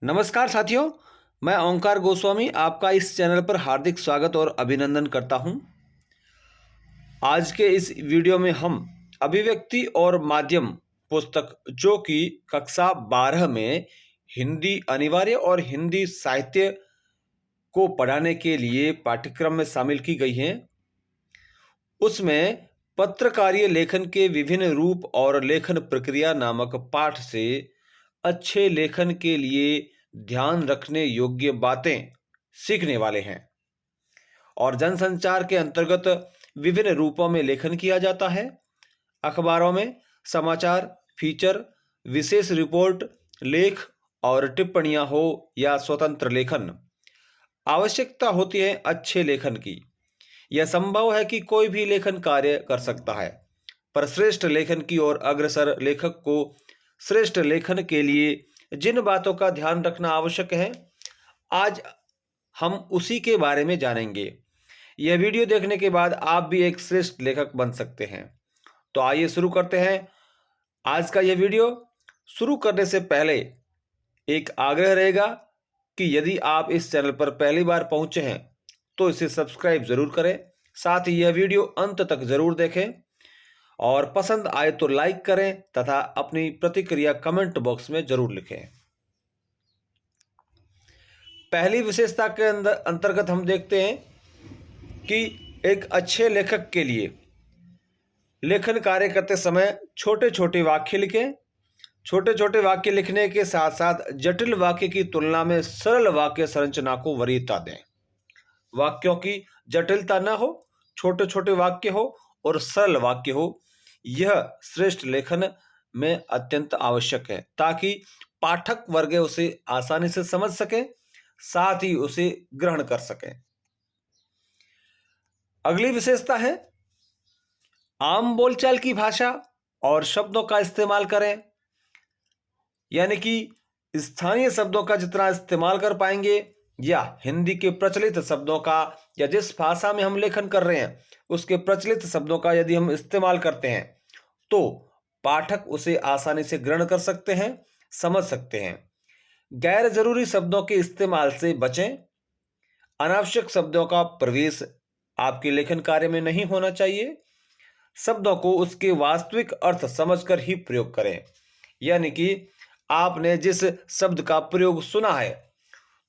नमस्कार साथियों, मैं ओंकार गोस्वामी आपका इस चैनल पर हार्दिक स्वागत और अभिनंदन करता हूं। आज के इस वीडियो में हम अभिव्यक्ति और माध्यम पुस्तक जो कि कक्षा 12 में हिंदी अनिवार्य और हिंदी साहित्य को पढ़ाने के लिए पाठ्यक्रम में शामिल की गई है, उसमें पत्रकारीय लेखन के विभिन्न रूप और लेखन प्रक्रिया नामक पाठ से अच्छे लेखन के लिए ध्यान रखने योग्य बातें सीखने वाले हैं। और जनसंचार के अंतर्गत विभिन्न रूपों में लेखन किया जाता है। अखबारों में समाचार, फीचर, विशेष रिपोर्ट, लेख और टिप्पणियां हो या स्वतंत्र लेखन, आवश्यकता होती है अच्छे लेखन की। यह संभव है कि कोई भी लेखन कार्य कर सकता है, पर श्रेष्ठ लेखन की ओर अग्रसर लेखक को श्रेष्ठ लेखन के लिए जिन बातों का ध्यान रखना आवश्यक है, आज हम उसी के बारे में जानेंगे। यह वीडियो देखने के बाद आप भी एक श्रेष्ठ लेखक बन सकते हैं। तो आइए शुरू करते हैं आज का यह वीडियो। शुरू करने से पहले एक आग्रह रहेगा कि यदि आप इस चैनल पर पहली बार पहुंचे हैं तो इसे सब्सक्राइब जरूर करें, साथ ही यह वीडियो अंत तक जरूर देखें और पसंद आए तो लाइक करें तथा अपनी प्रतिक्रिया कमेंट बॉक्स में जरूर लिखें। पहली विशेषता के अंतर्गत हम देखते हैं कि एक अच्छे लेखक के लिए लेखन कार्य करते समय छोटे छोटे वाक्य लिखें। छोटे छोटे वाक्य लिखने के साथ साथ जटिल वाक्य की तुलना में सरल वाक्य संरचना को वरीयता दें। वाक्यों की जटिलता न हो, छोटे छोटे वाक्य हो और सरल वाक्य हो, यह श्रेष्ठ लेखन में अत्यंत आवश्यक है ताकि पाठक वर्ग उसे आसानी से समझ सके, साथ ही उसे ग्रहण कर सके। अगली विशेषता है आम बोलचाल की भाषा और शब्दों का इस्तेमाल करें, यानी कि स्थानीय शब्दों का जितना इस्तेमाल कर पाएंगे या हिंदी के प्रचलित शब्दों का या जिस भाषा में हम लेखन कर रहे हैं उसके प्रचलित शब्दों का यदि हम इस्तेमाल करते हैं तो पाठक उसे आसानी से ग्रहण कर सकते हैं, समझ सकते हैं। गैर जरूरी शब्दों के इस्तेमाल से बचें। अनावश्यक शब्दों का प्रवेश आपके लेखन कार्य में नहीं होना चाहिए। शब्दों को उसके वास्तविक अर्थ समझकर ही प्रयोग करें, यानी कि आपने जिस शब्द का प्रयोग सुना है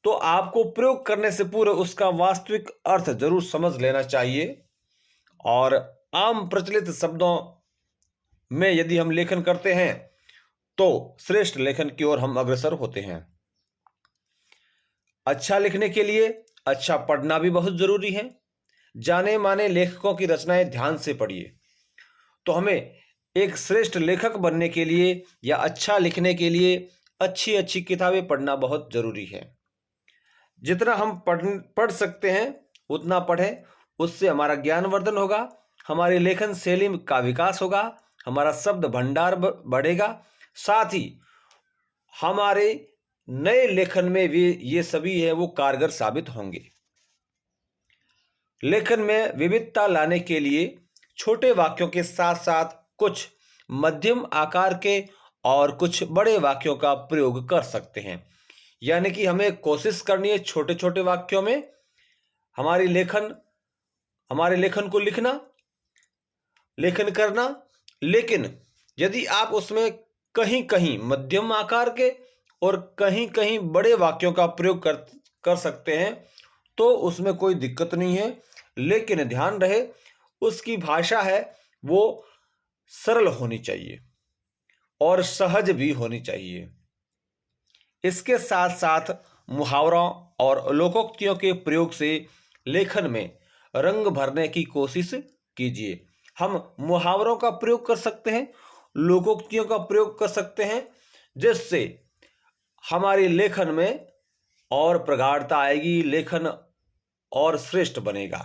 तो आपको प्रयोग करने से पूर्व उसका वास्तविक अर्थ जरूर समझ लेना चाहिए। और आम प्रचलित शब्दों में यदि हम लेखन करते हैं तो श्रेष्ठ लेखन की ओर हम अग्रसर होते हैं। अच्छा लिखने के लिए अच्छा पढ़ना भी बहुत जरूरी है। जाने माने लेखकों की रचनाएं ध्यान से पढ़िए। तो हमें एक श्रेष्ठ लेखक बनने के लिए या अच्छा लिखने के लिए अच्छी अच्छी किताबें पढ़ना बहुत जरूरी है। जितना हम पढ़ सकते हैं उतना पढ़ें, उससे हमारा ज्ञानवर्धन होगा, हमारी लेखन शैली का विकास होगा, हमारा शब्द भंडार बढ़ेगा, साथ ही हमारे नए लेखन में भी ये सभी है वो कारगर साबित होंगे। लेखन में विविधता लाने के लिए छोटे वाक्यों के साथ साथ कुछ मध्यम आकार के और कुछ बड़े वाक्यों का प्रयोग कर सकते हैं, यानी कि हमें कोशिश करनी है छोटे छोटे वाक्यों में हमारे लेखन को लेखन करना। लेकिन यदि आप उसमें कहीं कहीं मध्यम आकार के और कहीं कहीं बड़े वाक्यों का प्रयोग कर सकते हैं तो उसमें कोई दिक्कत नहीं है, लेकिन ध्यान रहे उसकी भाषा है वो सरल होनी चाहिए और सहज भी होनी चाहिए। इसके साथ साथ मुहावरों और लोकोक्तियों के प्रयोग से लेखन में रंग भरने की कोशिश कीजिए। हम मुहावरों का प्रयोग कर सकते हैं, लोकोक्तियों का प्रयोग कर सकते हैं, जिससे हमारी लेखन में और प्रगाढ़ता आएगी, लेखन और श्रेष्ठ बनेगा।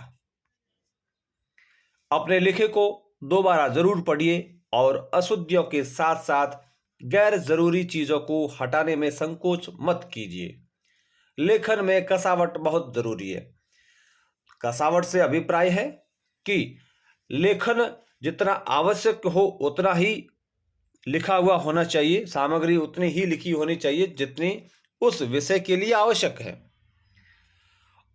अपने लिखे को दोबारा जरूर पढ़िए और अशुद्धियों के साथ साथ गैर जरूरी चीजों को हटाने में संकोच मत कीजिए। लेखन में कसावट बहुत जरूरी है। कसावट से अभिप्राय है कि लेखन जितना आवश्यक हो उतना ही लिखा हुआ होना चाहिए, सामग्री उतनी ही लिखी होनी चाहिए जितनी उस विषय के लिए आवश्यक है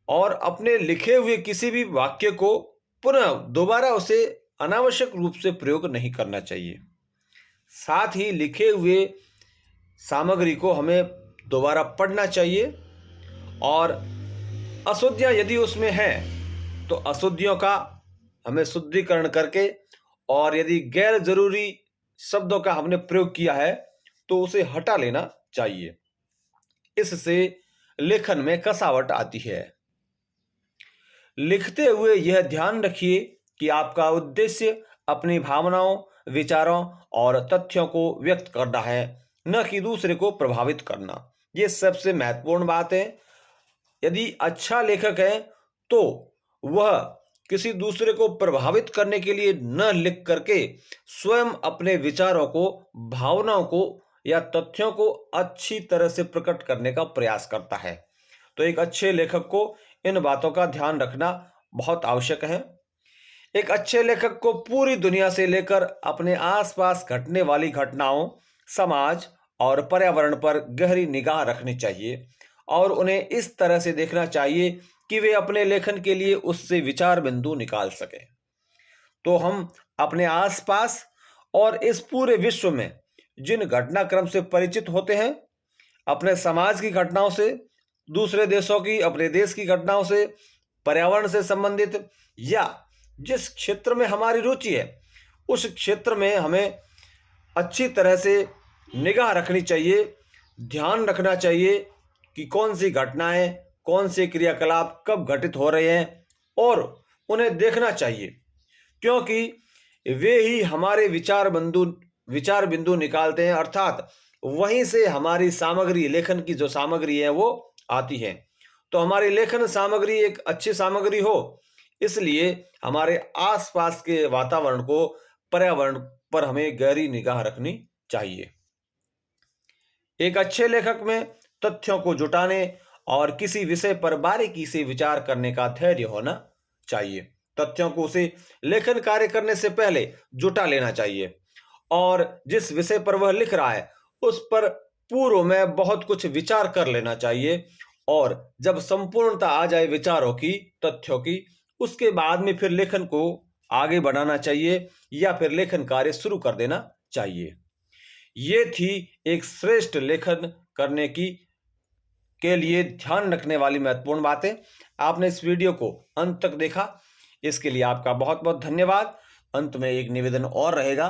और अपने लिखे हुए किसी भी वाक्य को पुनः दोबारा उसे अनावश्यक रूप से प्रयोग नहीं करना चाहिए। साथ ही लिखे हुए सामग्री को हमें दोबारा पढ़ना चाहिए और अशुद्धियाँ यदि उसमें हैं तो अशुद्धियों का हमें शुद्धिकरण करके और यदि गैर जरूरी शब्दों का हमने प्रयोग किया है तो उसे हटा लेना चाहिए। इससे लेखन में कसावट आती है। लिखते हुए यह ध्यान रखिए कि आपका उद्देश्य अपनी भावनाओं, विचारों और तथ्यों को व्यक्त करना है, न कि दूसरे को प्रभावित करना। ये सबसे महत्वपूर्ण बात है। यदि अच्छा लेखक है तो वह किसी दूसरे को प्रभावित करने के लिए न लिख करके स्वयं अपने विचारों को, भावनाओं को या तथ्यों को अच्छी तरह से प्रकट करने का प्रयास करता है। तो एक अच्छे लेखक को इन बातों का ध्यान रखना बहुत आवश्यक है। एक अच्छे लेखक को पूरी दुनिया से लेकर अपने आसपास घटने वाली घटनाओं, समाज और पर्यावरण पर गहरी निगाह रखनी चाहिए और उन्हें इस तरह से देखना चाहिए कि वे अपने लेखन के लिए उससे विचार बिंदु निकाल सकें। तो हम अपने आसपास और इस पूरे विश्व में जिन घटनाक्रम से परिचित होते हैं, अपने समाज की घटनाओं से, दूसरे देशों की, अपने देश की घटनाओं से, पर्यावरण से संबंधित या जिस क्षेत्र में हमारी रुचि है उस क्षेत्र में हमें अच्छी तरह से निगाह रखनी चाहिए, ध्यान रखना चाहिए कि कौन सी घटनाएं, कौन से क्रियाकलाप कब घटित हो रहे हैं और उन्हें देखना चाहिए, क्योंकि वे ही हमारे विचार बिंदु निकालते हैं। अर्थात वहीं से हमारी सामग्री, लेखन की जो सामग्री है वो आती है। तो हमारी लेखन सामग्री एक अच्छी सामग्री हो, इसलिए हमारे आसपास के वातावरण को, पर्यावरण पर हमें गहरी निगाह रखनी चाहिए। एक अच्छे लेखक में तथ्यों को जुटाने और किसी विषय पर बारीकी से विचार करने का धैर्य होना चाहिए। तथ्यों को उसे लेखन कार्य करने से पहले जुटा लेना चाहिए और जिस विषय पर वह लिख रहा है उस पर पूर्व में बहुत कुछ विचार कर लेना चाहिए और जब संपूर्णता आ जाए विचारों की, तथ्यों की, उसके बाद में फिर लेखन को आगे बढ़ाना चाहिए या फिर लेखन कार्य शुरू कर देना चाहिए। ये थी एक श्रेष्ठ लेखन करने के लिए ध्यान रखने वाली महत्वपूर्ण बातें। आपने इस वीडियो को अंत तक देखा, इसके लिए आपका बहुत बहुत धन्यवाद। अंत में एक निवेदन और रहेगा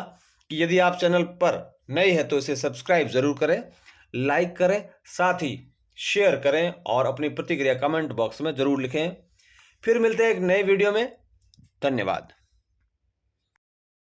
कि यदि आप चैनल पर नए हैं तो इसे सब्सक्राइब जरूर करें, लाइक करें, साथ ही शेयर करें और अपनी प्रतिक्रिया कमेंट बॉक्स में जरूर लिखें। फिर मिलते हैं एक नए वीडियो में। धन्यवाद।